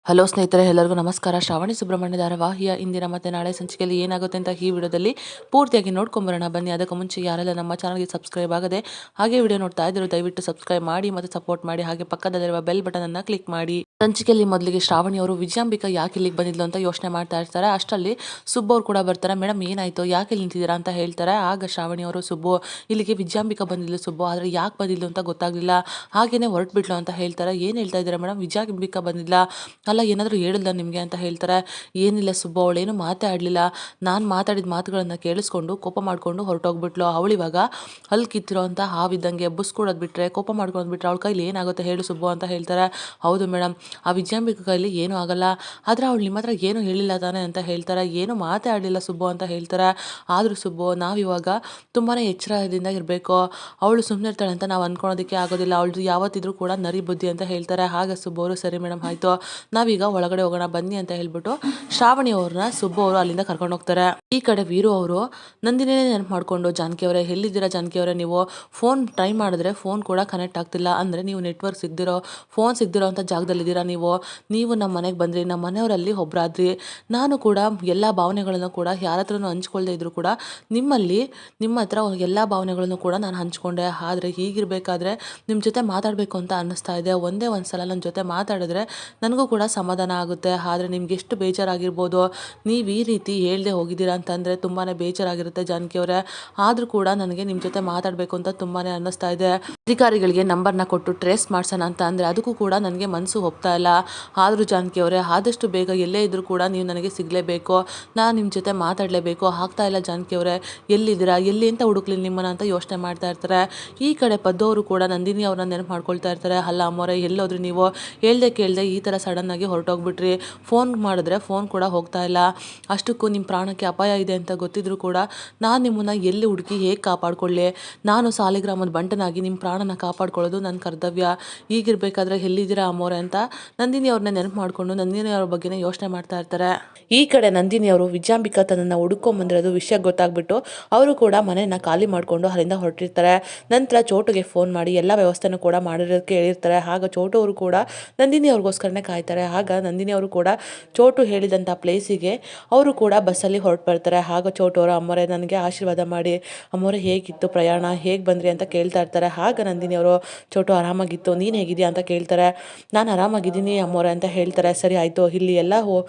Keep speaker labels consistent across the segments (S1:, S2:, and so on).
S1: Hello ಸ್ನೇಹಿತರೆ, ಎಲ್ಲರಿಗೂ ನಮಸ್ಕಾರ. ಶ್ರಾವಣಿ ಸುಬ್ರಹ್ಮಣ್ಯ ಧಾರಾವಾಹಿಯ ಇಂದಿನ ಮತ್ತು ನಾಳೆ ಸಂಚಿಕೆಯಲ್ಲಿ ಏನಾಗುತ್ತೆ ಅಂತ ಈ ವಿಡಿಯೋದಲ್ಲಿ ಪೂರ್ತಿಯಾಗಿ ನೋಡ್ಕೊಂಬರೋಣ ಬನ್ನಿ. ಅದಕ್ಕೂ ಮುಂಚೆ ಯಾರೆಲ್ಲ ನಮ್ಮ ಚಾನಲ್ಗೆ ಸಬ್ಸ್ಕ್ರೈಬ್ ಆಗದೆ ಹಾಗೆ ವಿಡಿಯೋ ನೋಡ್ತಾ ಇದ್ದರು ದಯವಿಟ್ಟು ಸಬ್ಸ್ಕ್ರೈಬ್ ಮಾಡಿ ಮತ್ತು ಸಪೋರ್ಟ್ ಮಾಡಿ. ಹಾಗೆ ಪಕ್ಕದಲ್ಲಿರುವ ಬೆಲ್ ಬಟನ್ ಅನ್ನು ಕ್ಲಿಕ್ ಮಾಡಿ. ಸಂಚಿಕೆಯಲ್ಲಿ ಮೊದಲಿಗೆ ಶ್ರಾವಣಿ ಅವರು ವಿಜಯಾಂಬಿಕಾ ಯಾಕೆ ಇಲ್ಲಿಗೆ ಬಂದಿದ್ಲು ಅಂತ ಯೋಚನೆ ಮಾಡ್ತಾ ಇರ್ತಾರೆ. ಅಷ್ಟರಲ್ಲಿ ಸುಬ್ಬು ಅವ್ರು ಕೂಡ ಬರ್ತಾರೆ. ಮೇಡಮ್ ಏನಾಯ್ತು, ಯಾಕೆ ಇಲ್ಲಿ ನಿಂತಿದ್ದೀರಾ ಅಂತ ಹೇಳ್ತಾರೆ. ಆಗ ಶ್ರಾವಣಿ ಅವರು, ಸುಬ್ಬು ಇಲ್ಲಿಗೆ ವಿಜಯಾಂಬಿಕಾ ಬಂದಿದ್ಲು ಸುಬ್ಬು, ಆದರೆ ಯಾಕೆ ಬಂದಿದ್ಲು ಅಂತ ಗೊತ್ತಾಗ್ಲಿಲ್ಲ, ಹಾಗೇನೆ ಹೊರಟ್ಬಿಟ್ಲು ಅಂತ ಹೇಳ್ತಾರೆ. ಏನು ಹೇಳ್ತಾ ಇದ್ದೀರಾ ಮೇಡಮ್, ವಿಜಯಾಂಬಿಕಾ ಬಂದಿಲ್ಲ ಅಲ್ಲ, ಏನಾದರೂ ಹೇಳಿಲ್ಲ ನಿಮಗೆ ಅಂತ ಹೇಳ್ತಾರೆ. ಏನಿಲ್ಲ ಸುಬ್ಬು, ಅವಳೇನು ಮಾತೇ ಆಡಲಿಲ್ಲ, ನಾನು ಮಾತಾಡಿದ ಮಾತುಗಳನ್ನು ಕೇಳಿಸ್ಕೊಂಡು ಕೋಪ ಮಾಡಿಕೊಂಡು ಹೊರಟೋಗ್ಬಿಟ್ಲು. ಅವಳಿವಾಗ ಅಲ್ಲಿ ಕಿತ್ತಿರೋ ಅಂತ ಹಾವಿದ್ದಂಗೆ ಎಬ್ಬಿಸ್ಕೊಡೋದು ಬಿಟ್ಟರೆ, ಕೋಪ ಮಾಡ್ಕೊಂಡು ಬಿಟ್ಟರೆ ಅವಳ ಕೈಲಿ ಏನಾಗುತ್ತೆ ಹೇಳು ಸುಬ್ಬು ಅಂತ ಹೇಳ್ತಾರೆ. ಹೌದು ಮೇಡಮ್, ಆ ವಿಜಯಾಂಬಿಕಾ ಕೈಲಿ ಏನೂ ಆಗಲ್ಲ, ಆದರೆ ಅವಳು ನಿಮ್ಮ ಹತ್ರ ಏನೂ ಹೇಳಿಲ್ಲ ತಾನೆ ಅಂತ ಹೇಳ್ತಾರೆ. ಏನು ಮಾತೇ ಆಡಲಿಲ್ಲ ಸುಬ್ಬು ಅಂತ ಹೇಳ್ತಾರೆ. ಆದರೂ ಸುಬ್ಬು, ನಾವಿವಾಗ ತುಂಬಾ ಎಚ್ಚರದಿಂದ ಇರಬೇಕು, ಅವಳು ಸುಮ್ಮನೆ ಇರ್ತಾಳೆ ಅಂತ ನಾವು ಅಂದ್ಕೊಳೋದಕ್ಕೆ ಆಗೋದಿಲ್ಲ, ಅವಳು ಯಾವತ್ತಿದ್ರೂ ಕೂಡ ನರಿ ಬುದ್ಧಿ ಅಂತ ಹೇಳ್ತಾರೆ. ಹಾಗೆ ಸುಬ್ಬು ಅವರು, ಸರಿ ಮೇಡಮ್ ಆಯಿತು, ನಾವೀಗ ಒಳಗಡೆ ಹೋಗೋಣ ಬನ್ನಿ ಅಂತ ಹೇಳ್ಬಿಟ್ಟು ಶ್ರಾವಣಿ ಅವ್ರನ್ನ ಸುಬ್ಬು ಅವರು ಅಲ್ಲಿಂದ ಕರ್ಕೊಂಡು ಹೋಗ್ತಾರೆ. ಈ ಕಡೆ ವೀರು ಅವರು ನಂದಿನಿನೇ ನೆನಪು ಮಾಡ್ಕೊಂಡು, ಜಾನಕಿ ಅವರೇ ಎಲ್ಲಿದ್ದೀರಾ ಜಾನಕಿ ಅವರೇ, ನೀವು ಫೋನ್ ಟ್ರೈ ಮಾಡಿದ್ರೆ ಫೋನ್ ಕೂಡ ಕನೆಕ್ಟ್ ಆಗ್ತಿಲ್ಲ, ಅಂದರೆ ನೀವು ನೆಟ್ವರ್ಕ್ ಫೋನ್ ಸಿಗದಿರೋ ಅಂತ ಜಾಗದಲ್ಲಿದ್ದೀರಾ, ನೀವು ನಮ್ಮ ಮನೆಗೆ ಬಂದ್ರಿ, ನಮ್ಮ ಮನೆಯವರಲ್ಲಿ ಒಬ್ಬರಾದ್ರಿ, ನಾನು ಕೂಡ ಎಲ್ಲ ಭಾವನೆಗಳನ್ನು ಕೂಡ ಯಾರ ಹತ್ರನೂ ಹಂಚ್ಕೊಳ್ದೇ ಇದ್ರು ಕೂಡ ನಿಮ್ಮ ಹತ್ರ ಎಲ್ಲ ಭಾವನೆಗಳನ್ನು ಕೂಡ ನಾನು ಹಂಚ್ಕೊಂಡೆ. ಆದರೆ ಹೀಗಿರಬೇಕಾದ್ರೆ ನಿಮ್ಮ ಜೊತೆ ಮಾತಾಡಬೇಕು ಅಂತ ಅನ್ನಿಸ್ತಾ ಇದೆ, ಒಂದೇ ಒಂದು ಸಲ ನನ್ನ ಜೊತೆ ಮಾತಾಡಿದ್ರೆ ನನಗೂ ಕೂಡ ಸಮಾಧಾನ ಆಗುತ್ತೆ. ಆದರೆ ನಿಮ್ಗೆ ಎಷ್ಟು ಬೇಜಾರಾಗಿರ್ಬೋದು, ನೀವು ಈ ರೀತಿ ಹೇಳ್ದೆ ಹೋಗಿದ್ದೀರಾ ಅಂತಂದರೆ ತುಂಬಾ ಬೇಜಾರಾಗಿರುತ್ತೆ ಜಾನಕಿ ಅವರೇ. ಆದರೂ ಕೂಡ ನನಗೆ ನಿಮ್ಮ ಜೊತೆ ಮಾತಾಡಬೇಕು ಅಂತ ತುಂಬಾ ಅನ್ನಿಸ್ತಾ ಇದೆ. ಅಧಿಕಾರಿಗಳಿಗೆ ನಂಬರ್ನ ಕೊಟ್ಟು ಟ್ರೇಸ್ ಮಾಡ್ಸೋಣ ಅಂತ ಅಂದರೆ ಅದಕ್ಕೂ ಕೂಡ ನನಗೆ ಮನಸ್ಸು ಒಪ್ತಾ ಇಲ್ಲ. ಆದರೂ ಜಾನಕಿ ಅವರೇ, ಆದಷ್ಟು ಬೇಗ ಎಲ್ಲೇ ಇದ್ದರೂ ಕೂಡ ನೀವು ನನಗೆ ಸಿಗಲೇಬೇಕು, ನಾನು ನಿಮ್ಮ ಜೊತೆ ಮಾತಾಡಲೇಬೇಕು, ಆಗ್ತಾ ಇಲ್ಲ ಜಾನಕಿ ಅವರೇ, ಎಲ್ಲಿದ್ದೀರಾ, ಎಲ್ಲಿ ಅಂತ ಹುಡುಕ್ಲಿ ನಿಮ್ಮನ್ನ ಅಂತ ಯೋಚನೆ ಮಾಡ್ತಾ ಇರ್ತಾರೆ. ಈ ಕಡೆ ಪದ್ದವರು ಕೂಡ ನಂದಿನಿ ಅವ್ರನ್ನ ನೆನಪು ಮಾಡ್ಕೊಳ್ತಾ ಇರ್ತಾರೆ. ಅಲ್ಲ ಅಮ್ಮೋರೆ, ಎಲ್ಲೋದ್ರಿ ನೀವು, ಹೇಳ್ದೆ ಕೇಳ್ದೆ ಈ ಥರ ಸಡನ್ನಾಗಿ ಹೊರಟೋಗ್ಬಿಟ್ರಿ, ಫೋನ್ ಮಾಡಿದ್ರೆ ಫೋನ್ ಕೂಡ ಹೋಗ್ತಾ ಇಲ್ಲ, ಅಷ್ಟಕ್ಕೂ ನಿಮ್ಮ ಪ್ರಾಣಕ್ಕೆ ಅಪಾಯ ಇದೆ ಅಂತ ಗೊತ್ತಿದ್ರು ಕೂಡ ನಾನು ನಿಮ್ಮನ್ನು ಎಲ್ಲಿ ಹುಡುಕಿ ಹೇಗೆ ಕಾಪಾಡ್ಕೊಳ್ಳಿ, ನಾನು ಸಾಲಿಗ್ರಾಮದ ಬಂಟನಾಗಿ ನಿಮ್ಮ ಪ್ರಾಣನ ಕಾಪಾಡ್ಕೊಳ್ಳೋದು ನನ್ನ ಕರ್ತವ್ಯ, ಈಗಿರಬೇಕಾದ್ರೆ ಎಲ್ಲಿದ್ದೀರಾ ಅಮ್ಮೋರೆ ಅಂತ ನಂದಿನಿ ಅವ್ರನ್ನ ನೆನಪು ಮಾಡಿಕೊಂಡು ನಂದಿನಿ ಅವ್ರ ಬಗ್ಗೆನೇ ಯೋಚನೆ ಮಾಡ್ತಾ ಇರ್ತಾರೆ. ಈ ಕಡೆ ನಂದಿನಿ ಅವರು ವಿಜಯಾಂಬಿಕಾ ತನ್ನನ್ನು ಹುಡುಕೊಂಬಂದಿರೋದು ವಿಷಯ ಗೊತ್ತಾಗ್ಬಿಟ್ಟು ಅವರು ಕೂಡ ಮನೆಯನ್ನ ಖಾಲಿ ಮಾಡಿಕೊಂಡು ಅಲ್ಲಿಂದ ಹೊರಟಿರ್ತಾರೆ. ನಂತರ ಚೋಟುಗೆ ಫೋನ್ ಮಾಡಿ ಎಲ್ಲ ವ್ಯವಸ್ಥೆನೂ ಕೂಡ ಮಾಡಿರೋದಕ್ಕೆ ಹೇಳಿರ್ತಾರೆ. ಆಗ ಚೋಟು ಅವರು ಕೂಡ ನಂದಿನಿ ಅವ್ರಿಗೋಸ್ಕರನೇ ಕಾಯ್ತಾರೆ. ಆಗ ನಂದಿನಿ ಅವರು ಕೂಡ ಚೋಟು ಹೇಳಿದಂಥ ಪ್ಲೇಸಿಗೆ ಅವರು ಕೂಡ ಬಸ್ಸಲ್ಲಿ ಹೊರಟು ಬರ್ತಾರೆ. ಆಗ ಚೋಟು ಅವರು, ಅಮ್ಮೋರೆ ನನಗೆ ಆಶೀರ್ವಾದ ಮಾಡಿ, ಅಮ್ಮೋರೆ ಹೇಗಿತ್ತು ಪ್ರಯಾಣ, ಹೇಗೆ ಬಂದ್ರಿ ಅಂತ ಕೇಳ್ತಾ ಇರ್ತಾರೆ. ಆಗ ನಂದಿನಿ ಅವರು, ಚೋಟು ಆರಾಮಾಗಿತ್ತು, ನೀನು ಹೇಗಿದೆಯಾ ಅಂತ ಕೇಳ್ತಾರೆ. ನಾನು ಆರಾಮಾಗಿದ್ದೀನಿ ಅಮ್ಮೋರೆ ಅಂತ ಹೇಳ್ತಾರೆ. ಸರಿ ಆಯಿತು, ಇಲ್ಲಿ ಎಲ್ಲ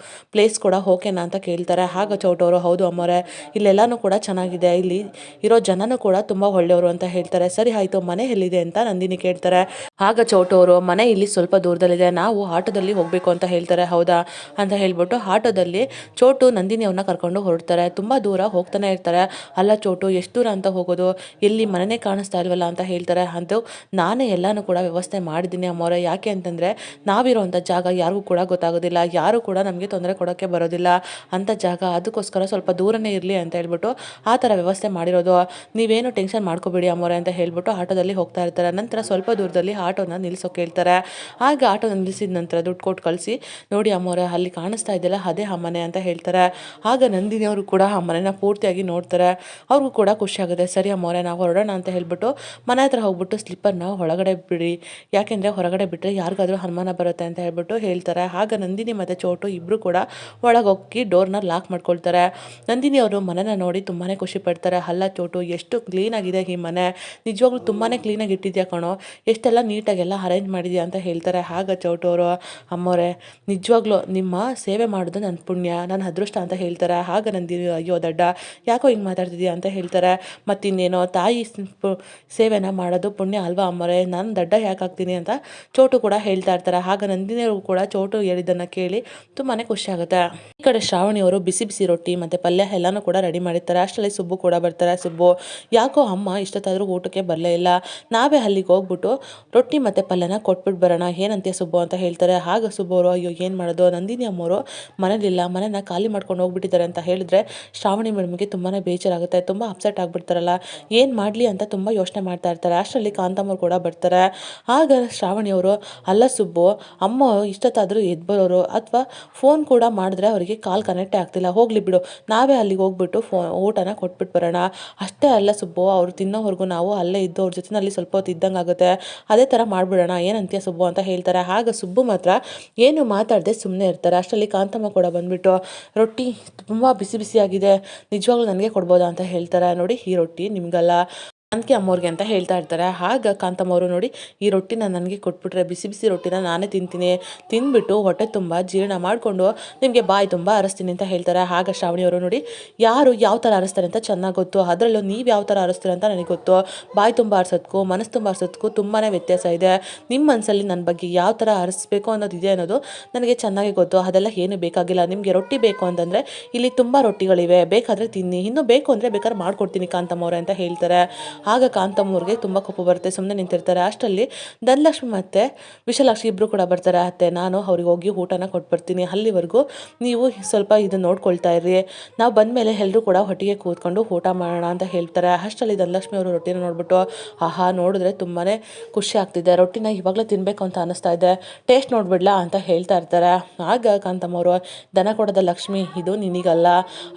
S1: ಪ್ಲೇಸ್ ಕೂಡ ಓಕೆನಾ ಅಂತ ಕೇಳ್ತಾರೆ. ಆಗ ಚೋಟು ಅವರು, ಹೌದು ಅಮ್ಮೋರೆ, ಇಲ್ಲೆಲ್ಲನೂ ಕೂಡ ಚೆನ್ನಾಗಿದೆ, ಇಲ್ಲಿ ಇರೋ ಜನನೂ ಕೂಡ ತುಂಬ ಒಳ್ಳೆಯವರು ಅಂತ ಹೇಳ್ತಾರೆ. ಸರಿ ಆಯಿತು, ಮನೆ ಎಲ್ಲಿದೆ ಅಂತ ನಂದಿನಿ ಕೇಳ್ತಾರೆ. ಆಗ ಚೋಟು ಅವರು, ಮನೆ ಇಲ್ಲಿ ಸ್ವಲ್ಪ ದೂರದಲ್ಲಿದೆ, ನಾವು ಆಟೋದಲ್ಲಿ ಹೋಗಬೇಕು ಅಂತ ಹೇಳ್ತಾರೆ. ಹೌದಾ ಅಂತ ಹೇಳ್ಬಿಟ್ಟು ಆಟೋದಲ್ಲಿ ಚೋಟು ನಂದಿನಿ ಅವ್ರನ್ನ ಕರ್ಕೊಂಡು ಹೊರಡ್ತಾರೆ. ತುಂಬ ದೂರ ಹೋಗ್ತಾನೆ ಇರ್ತಾರೆ. ಅಲ್ಲ ಚೋಟು, ಎಷ್ಟು ದೂರ ಅಂತ ಹೋಗೋದು, ಎಲ್ಲಿ ಮನೆನೇ ಕಾಣಿಸ್ತಾ ಇಲ್ವಲ್ಲ ಅಂತ ಹೇಳ್ತಾರೆ. ಅಂತೂ ನಾನೇ ಎಲ್ಲನೂ ಕೂಡ ವ್ಯವಸ್ಥೆ ಮಾಡಿದ್ದೀನಿ ಅಮ್ಮೋರೆ, ಯಾಕೆ ಅಂತಂದರೆ ನಾವಿರೋವಂಥ ಜಾಗ ಯಾರಿಗೂ ಕೂಡ ಗೊತ್ತಾಗೋದಿಲ್ಲ, ಯಾರು ಕೂಡ ನಮಗೆ ತೊಂದರೆ ಕೊಡೋಕ್ಕೆ ಬರೋದಿಲ್ಲ ಅಂಥ ಜಾಗ, ಅದಕ್ಕೋಸ್ಕರ ಸ್ವಲ್ಪ ದೂರನೇ ಇರಲಿ ಅಂತ ಹೇಳ್ಬಿಟ್ಟು ಆ ಥರ ವ್ಯವಸ್ಥೆ ಮಾಡಿರೋದು, ನೀವೇನು ಟೆನ್ಷನ್ ಮಾಡ್ಕೋಬೇಡಿ ಅಮ್ಮೋರೆ ಅಂತ ಹೇಳ್ಬಿಟ್ಟು ಆಟೋದಲ್ಲಿ ಹೋಗ್ತಾ ಇರ್ತಾರೆ. ನಂತರ ಸ್ವಲ್ಪ ದೂರದಲ್ಲಿ ಆಟೋನ ನಿಲ್ಲಿಸೋಕೆ ಹೇಳ್ತಾರೆ. ಆಗ ಆಟೋನ ನಿಲ್ಲಿಸಿದ ನಂತರ ದುಡ್ಡು ಕೊಟ್ಟು ಕಳಿಸಿ, ನೋಡಿ ಅಮ್ಮೋರೆ ಅಲ್ಲಿ ಕಾಣಿಸ್ತಾ ಇದೆಯಲ್ಲ ಅದೇ ಆ ಮನೆ ಅಂತ ಹೇಳ್ತಾರೆ. ಆಗ ನಂದಿನಿ ಅವರು ಕೂಡ ಆ ಮನೆನ ಪೂರ್ತಿಯಾಗಿ ನೋಡ್ತಾರೆ. ಅವ್ರಿಗೂ ಕೂಡ ಖುಷಿ ಆಗುತ್ತೆ. ಸರಿ ಅಮ್ಮೋರೆ, ನಾವು ಹೊರಡೋಣ ಅಂತ ಹೇಳ್ಬಿಟ್ಟು ಮನೆ ಹತ್ರ ಹೋಗ್ಬಿಟ್ಟು ಸ್ಲಿಪ್ಪರ್ನ ಒಳಗಡೆ ಬಿಡಿ, ಯಾಕೆಂದರೆ ಹೊರಗಡೆ ಬಿಟ್ಟರೆ ಯಾರಿಗಾದ್ರೂ ಅನುಮಾನ ಬರುತ್ತೆ ಅಂತ ಹೇಳ್ಬಿಟ್ಟು ಹೇಳ್ತಾರೆ. ಆಗ ನಂದಿನಿ ಮತ್ತು ಚೋಟು ಇಬ್ಬರು ಕೂಡ ಒಳಗೋಗಿ ಡೋರ್ನ ಲಾಕ್ ಮಾಡ್ಕೊಳ್ತಾರೆ. ನಂದಿನಿ ಅವರು ಮನೆನ ನೋಡಿ ತುಂಬಾ ಖುಷಿ ಪಡ್ತಾರೆ. ಅಲ್ಲ ಚೋಟು, ಎಷ್ಟು ಕ್ಲೀನಾಗಿದೆ ಈ ಮನೆ, ನಿಜವಾಗ್ಲೂ ತುಂಬಾ ಕ್ಲೀನಾಗಿ ಇಟ್ಟಿದ್ಯಾ ಕಣೋ, ಎಷ್ಟೆಲ್ಲ ನೀಟಾಗೆಲ್ಲ ಅರೇಂಜ್ ಮಾಡಿದ್ಯಾ ಅಂತ ಹೇಳ್ತಾರೆ. ಆಗ ಚೋಟು ಅವರು, ಅಮ್ಮೋರೆ ನಿಜವಾಗ್ಲೂ ನಿಮ್ಮ ಸೇವೆ ಮಾಡೋದು ನನ್ನ ಪುಣ್ಯ, ನನ್ನ ಅದೃಷ್ಟ ಅಂತ ಹೇಳ್ತಾರೆ. ಆಗ ನಂದಿನಿ, ಅಯ್ಯೋ ದಡ್ಡ, ಯಾಕೋ ಹಿಂಗೆ ಮಾತಾಡ್ತಿದ್ಯಾ ಅಂತ ಹೇಳ್ತಾರೆ. ಮತ್ತಿನ್ನೇನೋ, ತಾಯಿ ಸೇವೆನ ಮಾಡೋದು ಪುಣ್ಯ ಅಲ್ವಾ ಅಮ್ಮೋರೆ, ನಾನು ದಡ್ಡ ಯಾಕೆ ಆಗ್ತೀನಿ ಅಂತ ಚೋಟು ಕೂಡ ಹೇಳ್ತಾ ಇರ್ತಾರೆ. ಆಗ ನಂದಿನಿಯವರು ಕೂಡ ಚೋಟು ಹೇಳಿದ್ದನ್ನು ಕೇಳಿ ತುಂಬಾ ಖುಷಿ ಆಗುತ್ತೆ. ಈ ಕಡೆ ಶ್ರಾವಣಿ ಅವರು ಬಿಸಿ ಬಿಸಿ ರೊಟ್ಟಿ ಮತ್ತು ಪಲ್ಯ ಎಲ್ಲನೂ ಕೂಡ ರೆಡಿ ಮಾಡಿರ್ತಾರೆ. ಅಷ್ಟರಲ್ಲಿ ಸುಬ್ಬು ಕೂಡ ಬರ್ತಾರೆ. ಸುಬ್ಬು, ಯಾಕೋ ಅಮ್ಮ ಇಷ್ಟೊತ್ತಾದರೂ ಊಟಕ್ಕೆ ಬರಲೇ ಇಲ್ಲ, ನಾವೇ ಅಲ್ಲಿಗೆ ಹೋಗ್ಬಿಟ್ಟು ರೊಟ್ಟಿ ಮತ್ತು ಪಲ್ಯನ ಕೊಟ್ಬಿಟ್ಟು ಬರೋಣ, ಏನಂತೆ ಸುಬ್ಬು ಅಂತ ಹೇಳ್ತಾರೆ. ಆಗ ಸುಬ್ಬು ಅವರು, ಅಯ್ಯೋ ಏನು ಮಾಡೋದು, ನಂದಿನಿ ಅಮ್ಮವರು ಮನೇಲಿಲ್ಲ, ಮನೆನ ಖಾಲಿ ಮಾಡ್ಕೊಂಡು ಹೋಗ್ಬಿಟ್ಟಿದ್ದಾರೆ ಅಂತ ಹೇಳಿದ್ರೆ ಶ್ರಾವಣಿ ಮೇಡಮ್ಗೆ ತುಂಬಾ ಬೇಜಾರಾಗುತ್ತೆ, ತುಂಬ ಅಪ್ಸೆಟ್ ಆಗಿಬಿಡ್ತಾರಲ್ಲ, ಏನು ಮಾಡಲಿ ಅಂತ ತುಂಬ ಯೋಚನೆ ಮಾಡ್ತಾ ಇರ್ತಾರೆ. ಅಷ್ಟರಲ್ಲಿ ಕಾಂತಮ್ಮರು ಕೂಡ ಬರ್ತಾರೆ. ಆಗ ಶ್ರಾವಣಿ ಅವರು, ಅಲ್ಲ ಸುಬ್ಬು, ಅಮ್ಮ ಇಷ್ಟೊತ್ತಾದರೂ ಎದ್ದು ಬರೋರು, ಅಥವಾ ಫೋನ್ ಕೂಡ ಮಾಡಿದ್ರೆ ಅವ್ರಿಗೆ ಶ್ರಾವಣಿಗೆ ಕಾಲ್ ಕನೆಕ್ಟೇ ಆಗ್ತಿಲ್ಲ. ಹೋಗಲಿ ಬಿಡು, ನಾವೇ ಅಲ್ಲಿಗೆ ಹೋಗ್ಬಿಟ್ಟು ಊಟನ ಕೊಟ್ಬಿಟ್ಟು ಬರೋಣ. ಅಷ್ಟೇ ಅಲ್ಲ ಸುಬ್ಬು, ಅವ್ರು ತಿನ್ನೋವರೆಗೂ ನಾವು ಅಲ್ಲೇ ಇದ್ದು ಅವ್ರ ಜೊತೆನಲ್ಲಿ ಸ್ವಲ್ಪ ಹೊತ್ತು ಇದ್ದಂಗೆ ಆಗುತ್ತೆ. ಅದೇ ಥರ ಮಾಡಿಬಿಡೋಣ, ಏನಂತೀಯ ಸುಬ್ಬು ಅಂತ ಹೇಳ್ತಾರೆ. ಆಗ ಸುಬ್ಬು ಮಾತ್ರ ಏನು ಮಾತಾಡದೆ ಸುಮ್ಮನೆ ಇರ್ತಾರೆ. ಅಷ್ಟರಲ್ಲಿ ಕಾಂತಮ್ಮ ಕೂಡ ಬಂದುಬಿಟ್ಟು ರೊಟ್ಟಿ ತುಂಬ ಬಿಸಿ ಬಿಸಿಯಾಗಿದೆ, ನಿಜವಾಗ್ಲೂ ನನಗೆ ಕೊಡ್ಬೋದಾ ಅಂತ ಹೇಳ್ತಾರೆ. ನೋಡಿ, ಈ ರೊಟ್ಟಿ ನಿಮಗಲ್ಲ, ಜಾನಕಿ ಅಮ್ಮವ್ರಿಗೆ ಅಂತ ಹೇಳ್ತಾ ಇರ್ತಾರೆ. ಆಗ ಕಾಂತಮ್ಮವರು ನೋಡಿ, ಈ ರೊಟ್ಟಿನ ನನಗೆ ಕೊಟ್ಬಿಟ್ರೆ ಬಿಸಿ ಬಿಸಿ ರೊಟ್ಟಿನ ನಾನೇ ತಿಂತೀನಿ, ತಿಂದ್ಬಿಟ್ಟು ಹೊಟ್ಟೆ ತುಂಬ ಜೀರ್ಣ ಮಾಡಿಕೊಂಡು ನಿಮಗೆ ಬಾಯಿ ತುಂಬ ಅರಸ್ತೀನಿ ಅಂತ ಹೇಳ್ತಾರೆ. ಆಗ ಶ್ರಾವಣಿಯವರು ನೋಡಿ, ಯಾರು ಯಾವ ಥರ ಅರಸ್ತಾರೆ ಅಂತ ಚೆನ್ನಾಗಿ ಗೊತ್ತು, ಅದರಲ್ಲೂ ನೀವು ಯಾವ ಥರ ಅರಸ್ತೀರ ಅಂತ ನನಗೆ ಗೊತ್ತು. ಬಾಯಿ ತುಂಬ ಅರ್ಸೋದಕ್ಕೂ ಮನಸ್ಸು ತುಂಬ ಅರ್ಸೋದಕ್ಕೂ ತುಂಬಾ ವ್ಯತ್ಯಾಸ ಇದೆ. ನಿಮ್ಮ ಮನಸ್ಸಲ್ಲಿ ನನ್ನ ಬಗ್ಗೆ ಯಾವ ಥರ ಅರಸ್ಬೇಕು ಅನ್ನೋದಿದೆ ಅನ್ನೋದು ನನಗೆ ಚೆನ್ನಾಗಿ ಗೊತ್ತು. ಅದೆಲ್ಲ ಏನು ಬೇಕಾಗಿಲ್ಲ. ನಿಮಗೆ ರೊಟ್ಟಿ ಬೇಕು ಅಂತಂದರೆ ಇಲ್ಲಿ ತುಂಬ ರೊಟ್ಟಿಗಳಿವೆ, ಬೇಕಾದರೆ ತಿನ್ನಿ, ಇನ್ನೂ ಬೇಕು ಅಂದರೆ ಬೇಕಾದ್ರೆ ಮಾಡ್ಕೊಡ್ತೀನಿ ಕಾಂತಮ್ಮವ್ರೆ ಅಂತ ಹೇಳ್ತಾರೆ. ಆಗ ಕಾಂತಮ್ಮವ್ರಿಗೆ ತುಂಬ ಕೋಪ ಬರುತ್ತೆ, ಸುಮ್ಮನೆ ನಿಂತಿರ್ತಾರೆ. ಅಷ್ಟರಲ್ಲಿ ಧನಲಕ್ಷ್ಮಿ ಮತ್ತು ವಿಶಾಲಾಕ್ಷಿ ಇಬ್ಬರು ಕೂಡ ಬರ್ತಾರೆ. ಅತ್ತೆ, ನಾನು ಅವ್ರಿಗೆ ಹೋಗಿ ಊಟನ ಕೊಟ್ಬರ್ತೀನಿ, ಅಲ್ಲಿವರೆಗೂ ನೀವು ಸ್ವಲ್ಪ ಇದನ್ನು ನೋಡ್ಕೊಳ್ತಾ ಇರ್ರಿ, ನಾವು ಬಂದಮೇಲೆ ಎಲ್ಲರೂ ಕೂಡ ಒಟ್ಟಿಗೆ ಕೂತ್ಕೊಂಡು ಊಟ ಮಾಡೋಣ ಅಂತ ಹೇಳ್ತಾರೆ. ಅಷ್ಟರಲ್ಲಿ ಧನಲಕ್ಷ್ಮಿ ಅವರು ರೊಟ್ಟಿನ ನೋಡ್ಬಿಟ್ಟು, ಆಹಾ, ನೋಡಿದ್ರೆ ತುಂಬಾ ಖುಷಿ ಆಗ್ತಿದೆ, ರೊಟ್ಟಿನ ಇವಾಗಲೇ ತಿನ್ನಬೇಕು ಅಂತ ಅನ್ನಿಸ್ತಾ ಇದೆ, ಟೇಸ್ಟ್ ನೋಡ್ಬಿಡ್ಲಾ ಅಂತ ಹೇಳ್ತಾ ಇರ್ತಾರೆ. ಆಗ ಕಾಂತಮ್ಮವರು, ದನ ಕೊಡದ ಲಕ್ಷ್ಮಿ, ಇದು ನಿನಗಲ್ಲ,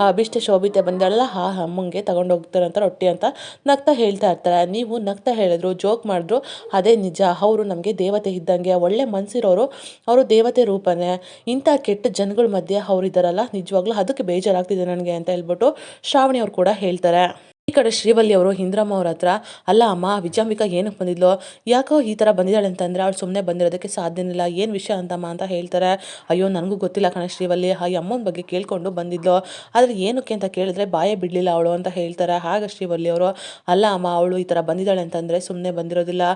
S1: ಅಭಿಷ್ಟೆ ಶೋಭಿತೆ ಬಂದಳಲ್ಲ ಆ ಅಮ್ಮಂಗೆ ತಗೊಂಡೋಗ್ತಾರೆ ಅಂತ ರೊಟ್ಟಿ ಅಂತ ನಗ್ತಾ ಹೇಳ್ತಾ ಇರ್ತಾರೆ. ನೀವು ನಗ್ತಾ ಹೇಳಿದ್ರು, ಜೋಕ್ ಮಾಡಿದ್ರು, ಅದೇ ನಿಜ. ಅವರು ನಮಗೆ ದೇವತೆ ಇದ್ದಂಗೆ, ಒಳ್ಳೆ ಮನಸ್ಸಿರೋರು, ಅವರು ದೇವತೆ ರೂಪನೇ. ಇಂಥ ಕೆಟ್ಟ ಜನಗಳ ಮಧ್ಯೆ ಅವ್ರು ಇದ್ದಾರಲ್ಲ, ನಿಜವಾಗ್ಲೂ ಅದಕ್ಕೆ ಬೇಜಾರಾಗ್ತಿದೆ ನನಗೆ ಅಂತ ಹೇಳ್ಬಿಟ್ಟು ಶ್ರಾವಣಿ ಅವ್ರು ಕೂಡ ಹೇಳ್ತಾರೆ. ಈ ಕಡೆ ಶ್ರೀವಲ್ಲಿ ಅವರು ಇಂದ್ರಮ್ಮ ಅವ್ರ ಹತ್ರ, ಅಲ್ಲ ಅಮ್ಮ, ವಿಜಯಾಂಬಿಕಾ ಏನಕ್ಕೆ ಬಂದಿದ್ಲು, ಯಾಕೋ ಈ ಥರ ಬಂದಿದ್ದಾಳೆ ಅಂತಂದರೆ ಅವಳು ಸುಮ್ಮನೆ ಬಂದಿರೋದಕ್ಕೆ ಸಾಧ್ಯನಿಲ್ಲ, ಏನು ವಿಷಯ ಅಂತಮ್ಮ ಅಂತ ಹೇಳ್ತಾರೆ. ಅಯ್ಯೋ, ನನಗೂ ಗೊತ್ತಿಲ್ಲ ಕಣೆ ಶ್ರೀವಲ್ಲಿ, ಆ ಅಮ್ಮನ ಬಗ್ಗೆ ಕೇಳ್ಕೊಂಡು ಬಂದಿದ್ಲು, ಆದರೆ ಏನಕ್ಕೆ ಅಂತ ಕೇಳಿದ್ರೆ ಬಾಯೇ ಬಿಡಲಿಲ್ಲ ಅವಳು ಅಂತ ಹೇಳ್ತಾರೆ. ಆಗ ಶ್ರೀವಲ್ಲಿ ಅವರು, ಅಲ್ಲ ಅಮ್ಮ, ಅವಳು ಈ ಥರ ಬಂದಿದ್ದಾಳೆ ಅಂತಂದರೆ ಸುಮ್ಮನೆ ಬಂದಿರೋದಿಲ್ಲ,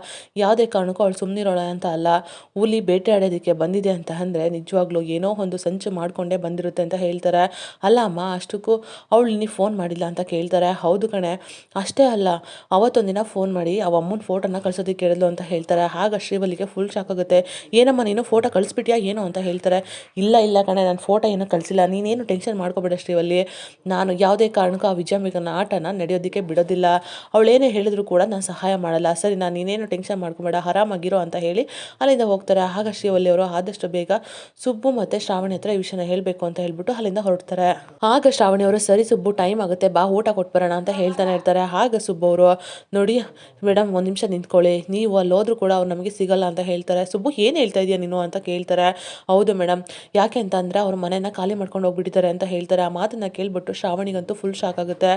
S1: ಯಾವುದೇ ಕಾರಣಕ್ಕೂ ಅವಳು ಸುಮ್ಮನಿರೋಳ ಅಂತ ಅಲ್ಲ, ಹುಲಿ ಬೇಟೆಯಾಡೋದಕ್ಕೆ ಬಂದಿದೆ ಅಂತ ಅಂದರೆ ನಿಜವಾಗ್ಲೂ ಏನೋ ಒಂದು ಸಂಚು ಮಾಡಿಕೊಂಡೇ ಬಂದಿರುತ್ತೆ ಅಂತ ಹೇಳ್ತಾರೆ. ಅಲ್ಲ ಅಮ್ಮ, ಅಷ್ಟಕ್ಕೂ ಅವಳು ನೀನು ಫೋನ್ ಮಾಡಿಲ್ಲ ಅಂತ ಕೇಳ್ತಾರೆ. ಹೌದು ಕಣೆ, ಅಷ್ಟೇ ಅಲ್ಲ, ಅವತ್ತೊಂದಿನ ಫೋನ್ ಮಾಡಿ ಅಮ್ಮನ ಫೋಟೋನ ಕಳ್ಸೋದಕ್ಕೆ ಕೇಳಿದ್ಲು ಅಂತ ಹೇಳ್ತಾರೆ. ಆಗ ಶ್ರೀವಲ್ಲಿಗೆ ಫುಲ್ ಶಾಕ್ ಆಗುತ್ತೆ. ಏನಮ್ಮ, ನೀನು ಫೋಟೋ ಕಳಿಸ್ಬಿಟ್ಯಾ ಏನು ಅಂತ ಹೇಳ್ತಾರೆ. ಇಲ್ಲ ಇಲ್ಲ ಕಣೆ, ನಾನು ಫೋಟೋ ಏನೂ ಕಳಿಸಿಲ್ಲ, ನೀನೇನು ಟೆನ್ಷನ್ ಮಾಡ್ಕೋಬೇಡ ಶ್ರೀವಲ್ಲಿ, ನಾನು ಯಾವುದೇ ಕಾರಣಕ್ಕೂ ಆ ವಿಜಯಾಂಬಿಕನ ಆಟನ ನಡೆಯೋದಕ್ಕೆ ಬಿಡೋದಿಲ್ಲ, ಅವಳೇನೇ ಹೇಳಿದ್ರು ಕೂಡ ನಾನು ಸಹಾಯ ಮಾಡಲ್ಲ, ಸರಿ, ನಾನು ನೀನೇನು ಟೆನ್ಷನ್ ಮಾಡ್ಕೋಬೇಡ, ಆರಾಮಾಗಿರೋ ಅಂತ ಹೇಳಿ ಅಲ್ಲಿಂದ ಹೋಗ್ತಾರೆ. ಆಗ ಶ್ರೀವಲ್ಲಿ ಅವರು ಆದಷ್ಟು ಬೇಗ ಸುಬ್ಬು ಮತ್ತು ಶ್ರಾವಣಿ ಹತ್ರ ಈ ವಿಷಯನ ಹೇಳಬೇಕು ಅಂತ ಹೇಳ್ಬಿಟ್ಟು ಅಲ್ಲಿಂದ ಹೊರಡ್ತಾರೆ. ಆಗ ಶ್ರಾವಣಿ ಅವರು, ಸರಿ ಸುಬ್ಬು, ಟೈಮ್ ಆಗುತ್ತೆ, ಬಾ ಊಟ ಕೊಟ್ಬರೋಣ ಅಂತ ಹೇಳ್ತಾನೆ ಇರ್ತಾರೆ. ಆಗ ಸುಬ್ಬು ಅವರು, ನೋಡಿ ಮೇಡಮ್, ಒಂದು ನಿಮಿಷ ನಿಂತ್ಕೊಳ್ಳಿ, ನೀವು ಅಲ್ಲಿ ಹೋದ್ರೂ ಕೂಡ ಅವ್ರು ನಮಗೆ ಸಿಗಲ್ಲ ಅಂತ ಹೇಳ್ತಾರೆ. ಸುಬ್ಬು, ಏನು ಹೇಳ್ತಾ ಇದೆಯಾ ನೀನು ಅಂತ ಕೇಳ್ತಾರೆ. ಹೌದು ಮೇಡಮ್, ಯಾಕೆ ಅಂತ ಅಂದರೆ ಅವ್ರ ಮನೆಯನ್ನು ಖಾಲಿ ಮಾಡ್ಕೊಂಡು ಹೋಗ್ಬಿಟ್ಟಿದ್ದಾರೆ ಅಂತ ಹೇಳ್ತಾರೆ. ಆ ಮಾತನ್ನು ಕೇಳ್ಬಿಟ್ಟು ಶ್ರಾವಣಿಗಂತೂ ಫುಲ್ ಶಾಕ್ ಆಗುತ್ತೆ.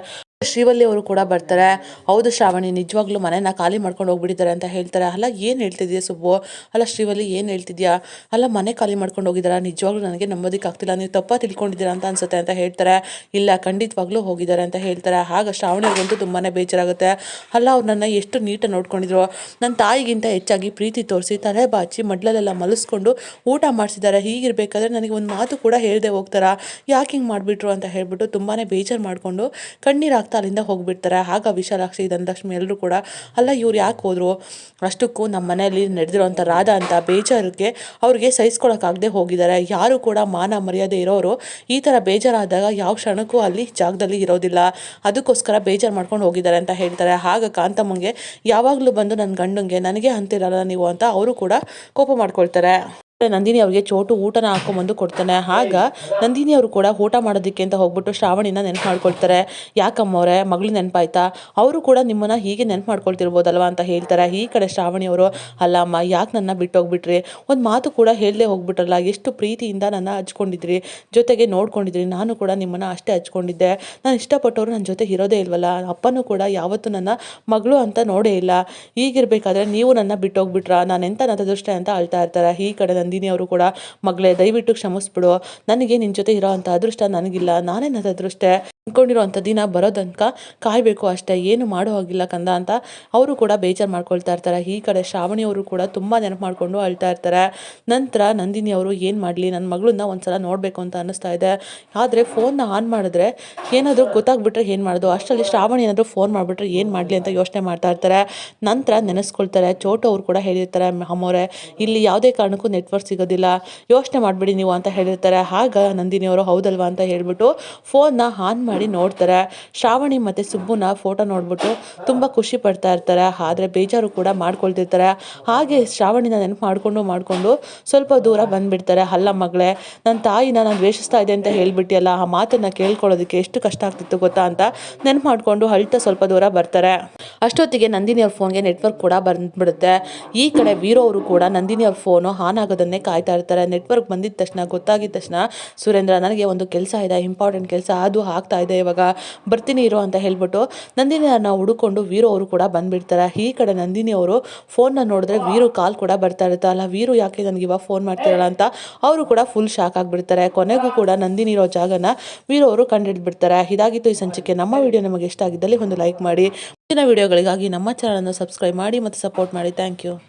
S1: ಶ್ರೀವಲ್ಲಿ ಅವರು ಕೂಡ ಬರ್ತಾರೆ. ಹೌದು ಶ್ರಾವಣಿ, ನಿಜವಾಗ್ಲೂ ಮನೆನ ಖಾಲಿ ಮಾಡ್ಕೊಂಡು ಹೋಗ್ಬಿಟ್ಟಿದ್ದಾರೆ ಅಂತ ಹೇಳ್ತಾರೆ. ಅಲ್ಲ, ಏನು ಹೇಳ್ತಿದ್ಯಾ ಸುಬ್ಬು, ಅಲ್ಲ ಶ್ರೀವಲ್ಲಿ, ಏನು ಹೇಳ್ತಿದ್ಯಾ, ಅಲ್ಲ ಮನೆ ಖಾಲಿ ಮಾಡ್ಕೊಂಡು ಹೋಗಿದ್ದಾರಾ, ನಿಜವಾಗ್ಲೂ ನನಗೆ ನಂಬೋದಕ್ಕೆ ಆಗ್ತಿಲ್ಲ, ನೀವು ತಪ್ಪ ತಿಳ್ಕೊಂಡಿದ್ದೀರಾ ಅಂತ ಅನ್ಸುತ್ತೆ ಅಂತ ಹೇಳ್ತಾರೆ. ಇಲ್ಲ, ಖಂಡಿತವಾಗ್ಲೂ ಹೋಗಿದ್ದಾರೆ ಅಂತ ಹೇಳ್ತಾರೆ. ಆಗ ಶ್ರಾವಣಿಗಂತೂ ತುಂಬಾ ಬೇಜಾರಾಗುತ್ತೆ. ಅಲ್ಲ, ಅವ್ರು ನನ್ನ ಎಷ್ಟು ನೀಟಾಗಿ ನೋಡ್ಕೊಂಡಿದ್ರು, ನನ್ನ ತಾಯಿಗಿಂತ ಹೆಚ್ಚಾಗಿ ಪ್ರೀತಿ ತೋರಿಸಿ ತಲೆ ಬಾಚಿ ಮಡ್ಲಲ್ಲೆಲ್ಲ ಮಲಸ್ಕೊಂಡು ಊಟ ಮಾಡಿಸಿದ್ದಾರೆ, ಹೀಗಿರ್ಬೇಕಾದ್ರೆ ನನಗೆ ಒಂದು ಮಾತು ಕೂಡ ಹೇಳದೆ ಹೋಗ್ತಾರಾ, ಯಾಕೆ ಹಿಂಗೆ ಮಾಡಿಬಿಟ್ರು ಅಂತ ಹೇಳ್ಬಿಟ್ಟು ತುಂಬಾ ಬೇಜಾರು ಮಾಡಿಕೊಂಡು ಕಣ್ಣೀರಾಗ್ತಾ ಅಲ್ಲಿಂದ ಹೋಗ್ಬಿಡ್ತಾರೆ. ಆಗ ವಿಶಾಲಾಕ್ಷಿ, ಧನಲಕ್ಷ್ಮಿ ಎಲ್ಲರೂ ಕೂಡ, ಅಲ್ಲ ಇವ್ರು ಯಾಕೆ ಹೋದ್ರು, ಅಷ್ಟಕ್ಕೂ ನಮ್ಮ ಮನೆಯಲ್ಲಿ ನಡೆದಿರೋಂಥ ರಾಧಾ ಅಂತ ಬೇಜಾರಿಗೆ ಅವ್ರಿಗೆ ಸಹಿಸ್ಕೊಳಕ್ಕಾಗದೆ ಹೋಗಿದ್ದಾರೆ. ಯಾರು ಕೂಡ ಮಾನ ಮರ್ಯಾದೆ ಇರೋರು ಈ ಥರ ಬೇಜಾರಾದಾಗ ಯಾವ ಕ್ಷಣಕ್ಕೂ ಅಲ್ಲಿ ಜಾಗದಲ್ಲಿ ಇರೋದಿಲ್ಲ, ಅದಕ್ಕೋಸ್ಕರ ಬೇಜಾರು ಮಾಡ್ಕೊಂಡು ಹೋಗಿದ್ದಾರೆ ಅಂತ ಹೇಳ್ತಾರೆ. ಆಗ ಕಾಂತಮ್ಮಂಗೆ, ಯಾವಾಗಲೂ ಬಂದು ನನ್ನ ಗಂಡಂಗೆ ನನಗೆ ಅಂತಿರಲ್ಲ ನೀವು ಅಂತ ಅವರು ಕೂಡ ಕೋಪ ಮಾಡ್ಕೊಳ್ತಾರೆ. ನಂದಿನಿ ಅವ್ರಿಗೆ ಚೋಟು ಊಟನ ಹಾಕೊಂಬಂದು ಕೊಡ್ತಾನೆ. ಆಗ ನಂದಿನಿ ಅವರು ಕೂಡ ಊಟ ಮಾಡೋದಕ್ಕೆ ಅಂತ ಹೋಗ್ಬಿಟ್ಟು ಶ್ರಾವಣಿನ ನೆನಪು ಮಾಡ್ಕೊಳ್ತಾರೆ. ಯಾಕಮ್ಮವ್ರೆ, ಮಗಳು ನೆನಪಾಯ್ತಾ, ಅವರು ಕೂಡ ನಿಮ್ಮನ್ನು ಹೀಗೆ ನೆನಪು ಮಾಡ್ಕೊಳ್ತಿರ್ಬೋದಲ್ವ ಅಂತ ಹೇಳ್ತಾರೆ. ಈ ಕಡೆ ಶ್ರಾವಣಿ ಅವರು, ಅಲ್ಲ ಅಮ್ಮ, ಯಾಕೆ ನನ್ನ ಬಿಟ್ಟು ಹೋಗ್ಬಿಟ್ರಿ, ಒಂದು ಮಾತು ಕೂಡ ಹೇಳದೆ ಹೋಗ್ಬಿಟ್ರಲ್ಲ, ಎಷ್ಟು ಪ್ರೀತಿಯಿಂದ ನನ್ನ ಹಚ್ಕೊಂಡಿದ್ರಿ, ಜೊತೆಗೆ ನೋಡ್ಕೊಂಡಿದ್ರಿ, ನಾನು ಕೂಡ ನಿಮ್ಮನ್ನು ಅಷ್ಟೇ ಹಚ್ಕೊಂಡಿದ್ದೆ, ನಾನು ಇಷ್ಟಪಟ್ಟವರು ನನ್ನ ಜೊತೆ ಇರೋದೇ ಇಲ್ವಲ್ಲ, ಅಪ್ಪನೂ ಕೂಡ ಯಾವತ್ತೂ ನನ್ನ ಮಗಳು ಅಂತ ನೋಡೇ ಇಲ್ಲ, ಹೀಗಿರ್ಬೇಕಾದ್ರೆ ನೀವು ನನ್ನ ಬಿಟ್ಟು ಹೋಗ್ಬಿಟ್ರಾ, ನಾನು ಎಂಥ ನತದೃಷ್ಟೆ ಅಂತ ಅಳ್ತಾ ಇರ್ತಾರೆ. ಈ ಕಡೆ ನಂದಿನಿ ಅವರು ಕೂಡ, ಮಗಳೇ ದಯವಿಟ್ಟು ಕ್ಷಮಿಸ್ಬಿಡು, ನನಗೆ ನಿನ್ನ ಜೊತೆ ಇರೋ ಅಂಥ ಅದೃಷ್ಟ ನನಗಿಲ್ಲ, ನಾನೇ ನತದೃಷ್ಟೆ, ಅಂದ್ಕೊಂಡಿರೋ ಅಂಥ ದಿನ ಬರೋದನ್ಕ ಕಾಯಬೇಕು ಅಷ್ಟೇ, ಏನು ಮಾಡೋ ಹೋಗಿಲ್ಲ ಕಂದ ಅಂತ ಅವರು ಕೂಡ ಬೇಜಾರು ಮಾಡ್ಕೊಳ್ತಾ ಇರ್ತಾರೆ. ಈ ಕಡೆ ಶ್ರಾವಣಿ ಅವರು ಕೂಡ ತುಂಬ ನೆನಪು ಮಾಡಿಕೊಂಡು ಅಳ್ತಾ ಇರ್ತಾರೆ. ನಂತರ ನಂದಿನಿ ಅವರು, ಏನು ಮಾಡಲಿ, ನನ್ನ ಮಗಳನ್ನ ಒಂದ್ಸಲ ನೋಡಬೇಕು ಅಂತ ಅನ್ನಿಸ್ತಾ ಇದೆ, ಆದರೆ ಫೋನ್ನ ಆನ್ ಮಾಡಿದ್ರೆ ಏನಾದರೂ ಗೊತ್ತಾಗ್ಬಿಟ್ರೆ ಏನು ಮಾಡೋದು, ಅಷ್ಟರಲ್ಲಿ ಶ್ರಾವಣಿ ಏನಾದರೂ ಫೋನ್ ಮಾಡಿಬಿಟ್ರೆ ಏನು ಮಾಡಲಿ ಅಂತ ಯೋಚನೆ ಮಾಡ್ತಾ ಇರ್ತಾರೆ. ನಂತರ ನೆನೆಸ್ಕೊಳ್ತಾರೆ. ಚೋಟು ಅವರು ಕೂಡ ಹೇಳಿರ್ತಾರೆ, ಅಮ್ಮೋರೆ ಇಲ್ಲಿ ಯಾವುದೇ ಕಾರಣಕ್ಕೂ ನೆಟ್ವರ್ಕ್ ಸಿಗೋದಿಲ್ಲ, ಯೋಚನೆ ಮಾಡಿಬಿಡಿ ನೀವು ಅಂತ ಹೇಳಿರ್ತಾರೆ. ಆಗ ನಂದಿನಿ ಅವರು, ಹೌದಲ್ವಾ ಅಂತ ಹೇಳ್ಬಿಟ್ಟು ಫೋನ್ನ ಆನ್ ಮಾಡಿ ಮಾಡಿ ನೋಡ್ತಾರೆ. ಶ್ರಾವಣಿ ಮತ್ತು ಸುಬ್ಬುನ ಫೋಟೋ ನೋಡ್ಬಿಟ್ಟು ತುಂಬ ಖುಷಿ ಪಡ್ತಾ ಇರ್ತಾರೆ. ಆದರೆ ಬೇಜಾರು ಕೂಡ ಮಾಡ್ಕೊಳ್ತಿರ್ತಾರೆ. ಹಾಗೆ ಶ್ರಾವಣಿನ ನೆನಪು ಮಾಡಿಕೊಂಡು ಸ್ವಲ್ಪ ದೂರ ಬಂದುಬಿಡ್ತಾರೆ. ಅಲ್ಲ ಮಗಳೇ, ನನ್ನ ತಾಯಿನ ನಾನು ದ್ವೇಷಿಸ್ತಾ ಇದ್ದೆ ಅಂತ ಹೇಳ್ಬಿಟ್ಟಿಯಲ್ಲ, ಆ ಮಾತನ್ನು ಕೇಳ್ಕೊಳ್ಳೋದಕ್ಕೆ ಎಷ್ಟು ಕಷ್ಟ ಆಗ್ತಿತ್ತು ಗೊತ್ತಾ ಅಂತ ನೆನಪು ಮಾಡಿಕೊಂಡು ಅಳ್ತಾ ಸ್ವಲ್ಪ ದೂರ ಬರ್ತಾರೆ. ಅಷ್ಟೊತ್ತಿಗೆ ನಂದಿನಿ ಅವ್ರ ಫೋನ್ಗೆ ನೆಟ್ವರ್ಕ್ ಕೂಡ ಬಂದ್ಬಿಡುತ್ತೆ. ಈ ಕಡೆ ವೀರು ಅವರು ಕೂಡ ನಂದಿನಿ ಅವ್ರ ಫೋನು ಆನ್ ಆಗೋದನ್ನೇ ಕಾಯ್ತಾ ಇರ್ತಾರೆ. ನೆಟ್ವರ್ಕ್ ಬಂದಿದ್ದ ತಕ್ಷಣ ಗೊತ್ತಾಗಿದ್ದ ತಕ್ಷಣ, ಸುರೇಂದ್ರ ನನಗೆ ಒಂದು ಕೆಲಸ ಇದೆ, ಇಂಪಾರ್ಟೆಂಟ್ ಕೆಲಸ, ಅದು ಆಗ್ತಾ ಇದೆ, ಇವಾಗ ಬರ್ತೀನಿ ಇರೋ ಅಂತ ಹೇಳ್ಬಿಟ್ಟು ನಂದಿನಿಯನ್ನ ಹುಡುಕೊಂಡು ವೀರು ಅವರು ಕೂಡ ಬಂದ್ಬಿಡ್ತಾರೆ. ಈ ಕಡೆ ನಂದಿನಿ ಅವರು ಫೋನ್ನ ನೋಡಿದ್ರೆ ವೀರು ಕಾಲ್ ಕೂಡ ಬರ್ತಾ ಇರುತ್ತೆ. ಅಲ್ಲ, ವೀರು ಯಾಕೆ ನನಗೆ ಇವಾಗ ಫೋನ್ ಮಾಡ್ತಿರಲ್ಲ ಅಂತ ಅವರು ಕೂಡ ಫುಲ್ ಶಾಕ್ ಆಗಿಬಿಡ್ತಾರೆ. ಕೊನೆಗೂ ಕೂಡ ನಂದಿನಿ ಇರೋ ಜಾಗನ ವೀರು ಅವರು ಕಂಡುಹಿಡಿದ್ಬಿಡ್ತಾರೆ. ಇದಾಗಿತ್ತು ಈ ಸಂಚಿಕೆ. ನಮ್ಮ ವಿಡಿಯೋ ನಿಮಗೆ ಇಷ್ಟ ಆಗಿದ್ದಲ್ಲಿ ಒಂದು ಲೈಕ್ ಮಾಡಿ. ಮುಂದಿನ ವಿಡಿಯೋಗಳಿಗಾಗಿ ನಮ್ಮ ಚಾನಲನ್ನು ಸಬ್ಸ್ಕ್ರೈಬ್ ಮಾಡಿ ಮತ್ತು ಸಪೋರ್ಟ್ ಮಾಡಿ. Thank you.